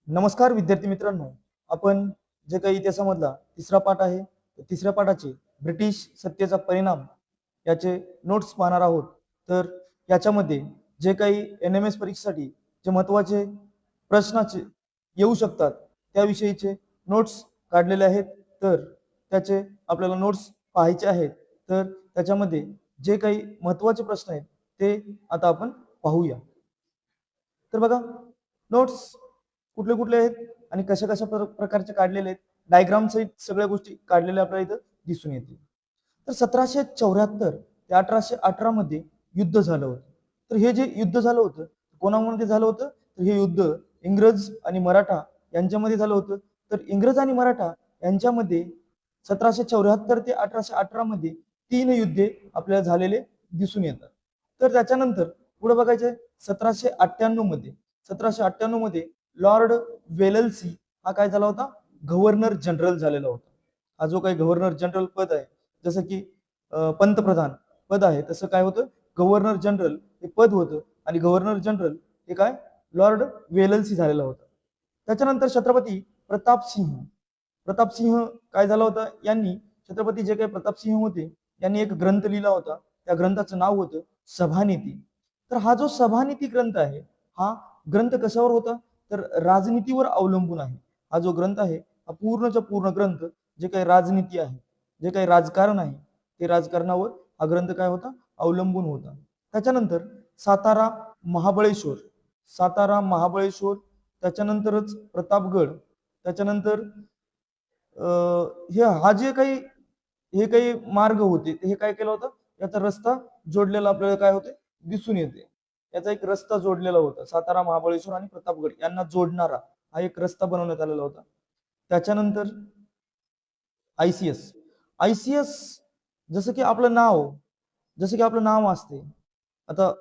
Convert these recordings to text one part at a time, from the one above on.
नमस्कार विद्यार्थी मित्रांनो. आपण जे काही इतिहासामधला तिसरा पाठ आहे, तिसऱ्या पाठाचे ब्रिटिश सत्तेचा परिणाम याचे नोट्स पाहणार आहोत. तर याच्यामध्ये जे काही NMS परीक्षेसाठी जे महत्त्वाचे प्रश्नाचे येऊ शकतात त्याविषयीचे नोट्स काढलेले आहेत. तर त्याचे आपल्याला नोट्स पाहायचे आहेत. तर त्याच्यामध्ये जे काही महत्त्वाचे प्रश्न आहेत ते आता आपण पाहूया. तर बघा, नोट्स कुठले कुठले आहेत आणि कशा कशा प्रकारचे काढलेले आहेत, डायग्राम सहित सगळ्या गोष्टी काढलेल्या आपल्याला इथं दिसून येतील. तर 1774 ते 1818 मध्ये युद्ध झालं होतं. तर हे जे युद्ध झालं होतं कोणामध्ये झालं होतं, तर हे युद्ध इंग्रज आणि मराठा यांच्यामध्ये झालं होतं. तर इंग्रज आणि मराठा यांच्यामध्ये 1774 ते 1818 मध्ये 3 युद्धे आपल्याला झालेले दिसून येतात. तर त्याच्यानंतर पुढे बघायचे 1798 मध्ये लॉर्ड वेलल्सी हा काय झाला होता, गव्हर्नर जनरल झालेला होता. हा जो काही गव्हर्नर जनरल पद आहे, जसं की पंतप्रधान पद आहे, तसं काय होतं, गव्हर्नर जनरल हे पद होतं आणि गव्हर्नर जनरल हे काय, लॉर्ड वेलल्सी झालेला होता. त्याच्यानंतर छत्रपती प्रतापसिंह प्रतापसिंह काय झाला होता, यांनी छत्रपती जे काही प्रतापसिंह होते यांनी एक ग्रंथ लिहिला होता. त्या ग्रंथाचं नाव होतं सभानीती. तर हा जो सभानीती ग्रंथ आहे, हा ग्रंथ कशावर होता, तर राजनीतीवर अवलंबून आहे. हा जो ग्रंथ आहे हा पूर्णच्या पूर्ण ग्रंथ जे काही राजनीती आहे, जे काही राजकारण आहे, ते राजकारणावर हा ग्रंथ काय होता, अवलंबून होता. त्याच्यानंतर सातारा महाबळेश्वर सातारा महाबळेश्वर त्याच्यानंतरच प्रतापगड, त्याच्यानंतर हे काही मार्ग होते हे काय केलं होतं, याचा रस्ता जोडलेला आपल्याला काय होते, दिसून येते. याचा एक रस्ता जोडलेला होता, सातारा महाबळेश्वर आणि प्रतापगड यांना जोडणारा हा एक रस्ता बनवण्यात आलेला होता. त्याच्यानंतर ICS ICS जसं की आपलं नाव जसं की आपलं नाव असते. आता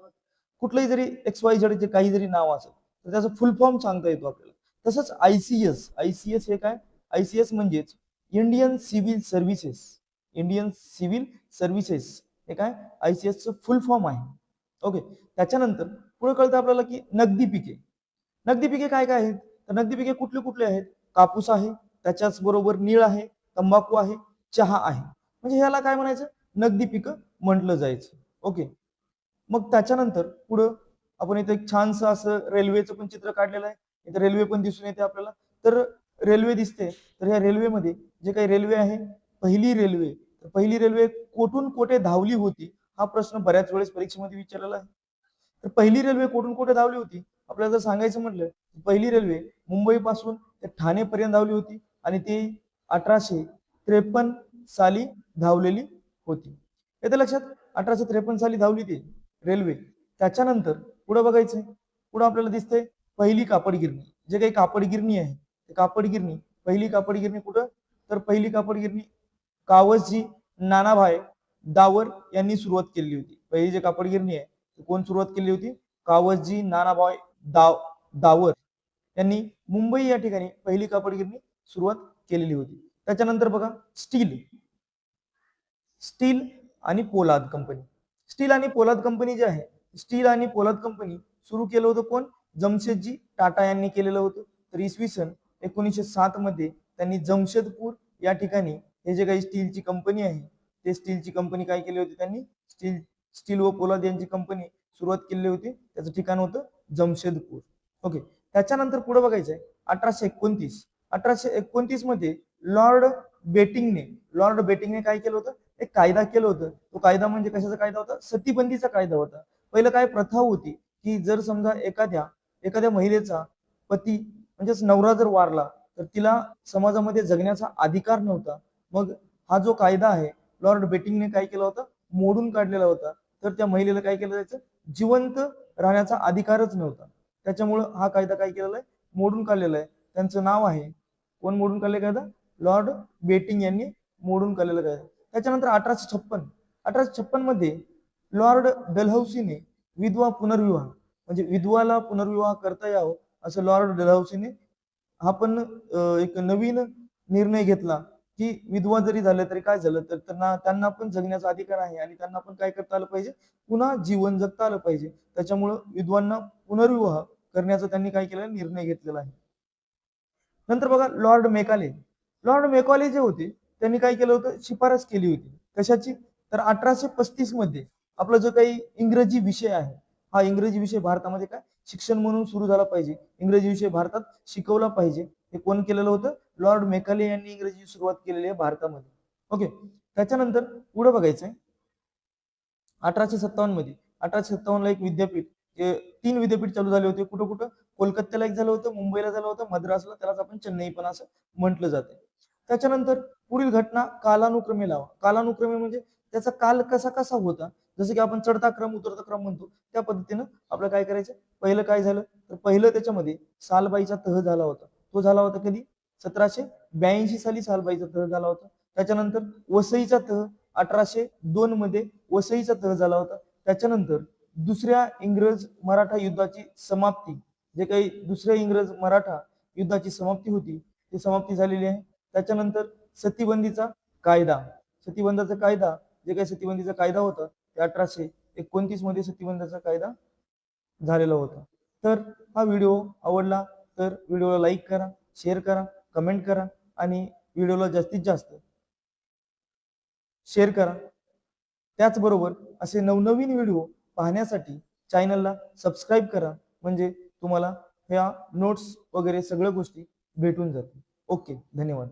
कुठलंही जरी XYZ चे काही जरी नाव असेल तर त्याचा फुल फॉर्म सांगता येतो आपल्याला. तसंच ICS हे काय, ICS म्हणजेच इंडियन सिव्हिल सर्व्हिसेस हे काय, ICS चं फुल फॉर्म आहे. ओके. त्याच्यानंतर पुढे कळतं आपल्याला की नगदी पिके काय काय आहेत, तर नगदी पिके कुठले कुठले आहेत, कापूस आहे, त्याच्याच बरोबर नीळ आहे, तंबाखू आहे, चहा आहे. म्हणजे ह्याला काय म्हणायचं, नगदी पिकं म्हटलं जायचं. ओके. मग त्याच्यानंतर पुढं आपण इथे एक छानसं असं रेल्वेचं पण चित्र काढलेलं आहे. इथे रेल्वे पण दिसून येते आपल्याला. तर रेल्वे दिसते. तर ह्या रेल्वेमध्ये जे काही रेल्वे आहे, पहिली रेल्वे कोठून कोठे धावली होती, हा प्रश्न बऱ्याच वेळेस परीक्षेमध्ये विचारलेला आहे. तर पहिली रेल्वे कोठून कुठे धावली होती, आपल्याला जर सांगायचं म्हटलं, पहिली रेल्वे मुंबई पासून ते ठाणे पर्यंत धावली होती आणि ती 1853 साली धावलेली होती. येते लक्षात, 1853 साली धावली ती रेल्वे. त्याच्यानंतर पुढे बघायचंय, पुढे आपल्याला दिसतंय पहिली कापड गिरणी. जे काही कापड गिरणी आहे, पहिली कापड गिरणी कुठं, तर पहिली कापड गिरणी कावसजी नानाभाई दावर यांनी सुरुवात केली होती. पहिली जी कापड गिरणी आहे कोण सुरुवात केली होती, कावसजी नानाभाई दावर यांनी मुंबई या ठिकाणी पहिली कापड गिरणी सुरुवात केलेली होती. त्याच्यानंतर बघा, स्टील स्टील आणि पोलाद कंपनी स्टील आणि पोलाद कंपनी जे आहे, स्टील आणि पोलाद कंपनी सुरू केलं होतं कोण, जमशेदजी टाटा यांनी केलेलं होतं. तर इसवी सन 1907 मध्ये त्यांनी जमशेदपूर या ठिकाणी हे जे काही स्टीलची कंपनी आहे, ते स्टीलची कंपनी काय केली होती, त्यांनी स्टील व पोलाद यांची कंपनी सुरुवात केली होती. त्याचं ठिकाण होतं जमशेदपूर. ओके. त्याच्यानंतर पुढे बघायचंय 1829 मध्ये लॉर्ड बेटिंगने काय केलं होतं, एक कायदा केलं होतं. तो कायदा म्हणजे कशाचा कायदा होता, सतीबंदीचा कायदा होता. पहिलं काय प्रथा होती, की जर समजा एखाद्या एखाद्या महिलेचा पती म्हणजेच नवरा जर वारला तर तिला समाजामध्ये जगण्याचा अधिकार नव्हता. मग हा जो कायदा आहे, लॉर्ड बेटिंगने काय केला होता, मोडून काढलेला होता. तर त्या महिलेला काय केलं जायचं, जिवंत राहण्याचा अधिकारच नव्हता. त्याच्यामुळं हा कायदा काय केलेला आहे, मोडून काढलेला आहे. त्यांचं नाव आहे, कोण मोडून काढले कायदा, लॉर्ड बेटिंग यांनी मोडून काढलेला कायदा. त्याच्यानंतर 1856 मध्ये लॉर्ड डलहौसीने विधवाला पुनर्विवाह करता यावं असं लॉर्ड डलहौसीने हा पण एक नवीन निर्णय घेतला, की विधवा जरी झाल्या तरी काय झालं, तर त्यांना पण जगण्याचा अधिकार आहे आणि त्यांना पण काय करता आलं पाहिजे, पुन्हा जीवन जगता आलं पाहिजे. त्याच्यामुळं विधवांना पुनर्विवाह करण्याचा त्यांनी काय केलं, निर्णय घेतलेला आहे. नंतर बघा लॉर्ड मेकाले. लॉर्ड मेकाले जे होते त्यांनी काय केलं होतं, शिफारस केली होती कशाची, तर 1835 मध्ये आपला जो काही इंग्रजी विषय आहे, हा इंग्रजी विषय भारतामध्ये काय शिक्षण म्हणून सुरू झाला पाहिजे, इंग्रजी विषय भारतात शिकवला पाहिजे, हे कोण केलेलं होतं, लॉर्ड मेकाले यांनी इंग्रजी सुरुवात केलेली आहे भारतामध्ये. ओके, त्याच्यानंतर पुढे बघायचंय 1857 मध्ये, 1857 ला एक विद्यापीठ, 3 विद्यापीठ चालू झाले होते. कुठं कुठं, कोलकात्याला एक झालं होतं, मुंबईला झालं होतं, मद्रासला, त्यालाच आपण चेन्नई पण असं म्हटलं जातं. त्याच्यानंतर पुढील घटना कालानुक्रमे लावा. कालानुक्रमे म्हणजे त्याचा काल कसा कसा होता, जसं की आपण चढता क्रम उतरता क्रम म्हणतो, त्या पद्धतीनं आपलं काय करायचं. पहिलं काय झालं, तर पहिलं त्याच्यामध्ये सालबाईचा तह झाला होता. तो झाला होता कधी, 1782 साली सालबाईचा तह झाला होता. त्याच्यानंतर वसईचा तह 1802 मध्ये वसईचा तह झाला होता. त्याच्यानंतर दुसऱ्या इंग्रज मराठा युद्धाची समाप्ती, जे काही दुसऱ्या इंग्रज मराठा युद्धाची समाप्ती होती, ती समाप्ती झालेली आहे. त्याच्यानंतर सतीबंदीचा कायदा, सतीबंदीचा कायदा, जे काही सतीबंदीचा कायदा होता ते 1829 मध्ये सतीबंदीचा कायदा झालेला होता. तर हा व्हिडिओ आवडला तर व्हिडिओला लाईक करा, शेअर करा, कमेंट करा आणि व्हिडिओला जास्तीत जास्त शेअर करा. त्याचबरोबर असे नवनवीन व्हिडिओ पाहण्यासाठी चॅनलला सबस्क्राईब करा, म्हणजे तुम्हाला ह्या नोट्स वगैरे सगळ्या गोष्टी भेटून जातील. ओके, धन्यवाद.